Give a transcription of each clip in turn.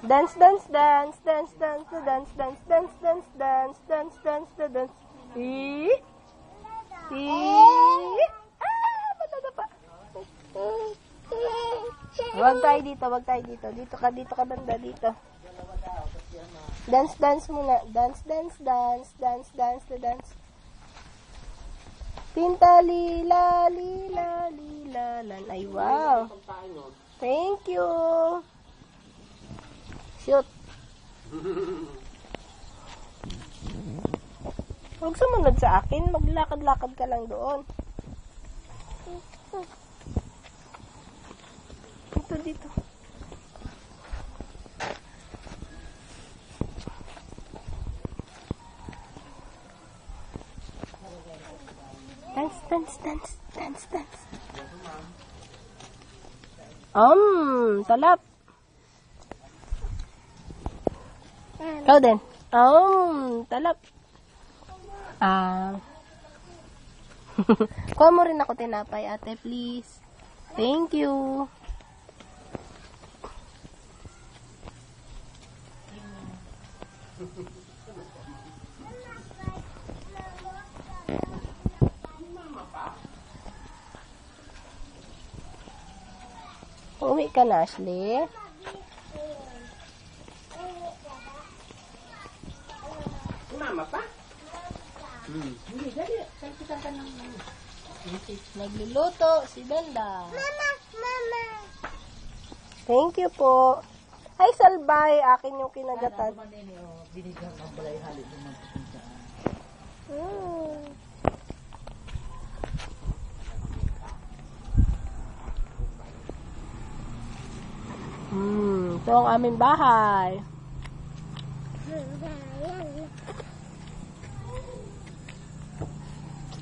Dance, dance, dance, dance, dance, dance, dance, dance, dance, dance, dance, dance, dance. Patata pa. Wag tayo dito, wag tayo dito. Dito ka banda, dito. Dance, dance muna. Dance, dance, dance, dance, dance, dance. Tinta lila, lila, lila, lan. Ay, wow. Thank you. Shoot. Huwag sumunod sa akin. Maglakad-lakad ka lang doon. Dito. Dance, dance, dance, dance, dance. Talap. Ikaw din. Talap. Kuha mo rin ako tinapay, ate, please. Thank you. Uwi ka na, Ashley. Mama pa? Hindi, dali. Salpitan ka ng nagluluto si Danda. Mama, mama. Thank you po. Ay, salbay. Akin yung kinagatan. Binigyan ng balay hali naman. Ito ang aming bahay.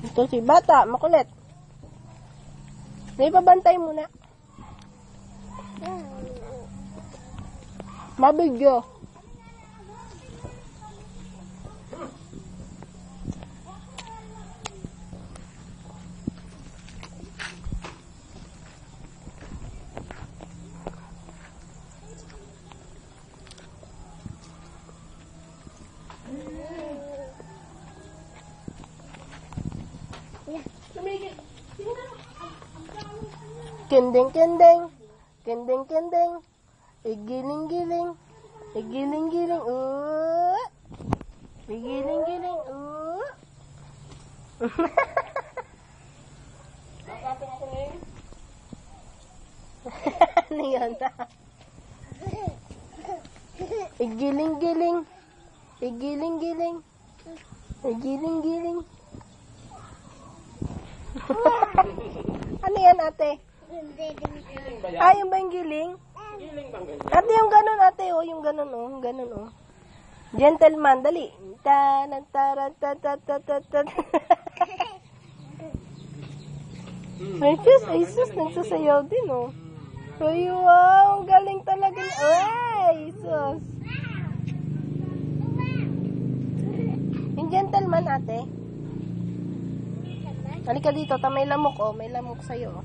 Ito si Bata, makulit. May pabantay muna. Mabigyo. Kendeng, kendeng. Kendeng, kendeng. Igiling, giling. Igiling, giling. Igiling, giling. Ano yun? Igiling, giling. Igiling, giling. Igiling, giling. Ano yan, ate? Yung ba yung giling? Giling bang ganyan? Ate, yung ganun, ate, yung ganun, ganun, Gentleman, dali. Ay, sus, nagsasayaw din, Ay, wow, ang galing talaga. Ay, sus. Yung gentleman, ate. Halika dito, may lamok, may lamok sa'yo,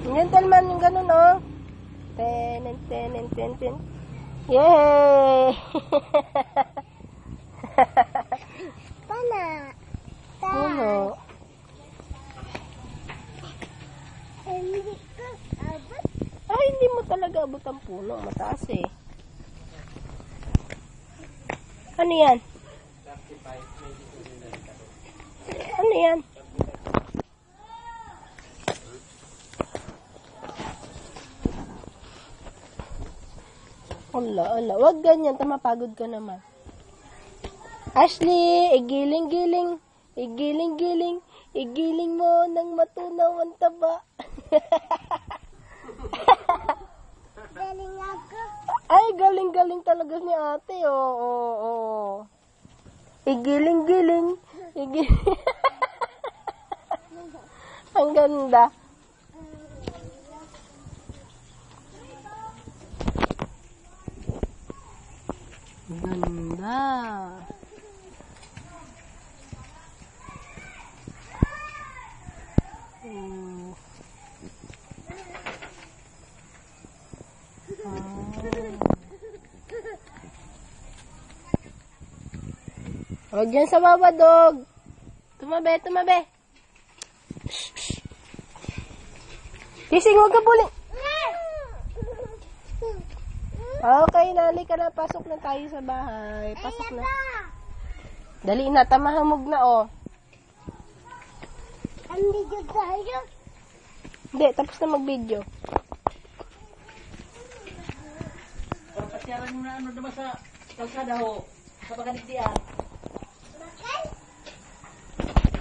Yung gentleman, yung ganun, ten. Yay! Pana. Puno. Ay, hindi mo talaga abot ang puno. Mataas eh. Ano yan? Ano yan? Ala. Wag ganyan. Tamapagod ka naman. Ashley, igiling-giling. Igiling-giling. Igiling mo ng matunaw ang taba. Galing ako. Ay, galing-galing talaga ni ate. Oo. Igiling-giling. Ang ganda. Ganda. Huwag dyan sa baba, dog. Tumabi, tumabi. Kising, huwag ka buling. Okay, nali ka na. Pasok na tayo sa bahay. Pasok na. Dali na, tamahamog na, oh. Ang video tayo. Hindi, tapos na mag-video. Pero pasyaran mo na ano naman sa kalsada ho. Sa Baganitian.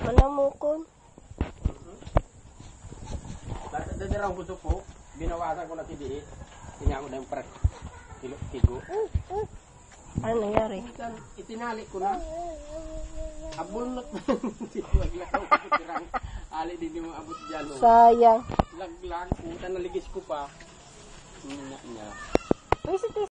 Manamukon. Dadaraw ko po. Binawasan ko na tidiit. Tingnan ko na yung prak. Tigo. Ano nangyari? Itinali ko na. Abulot. Laglaw ko tirang. Ali din yung abot dyan. Sayang. Laglag. Puta naligis ko pa. Niya. Uy, si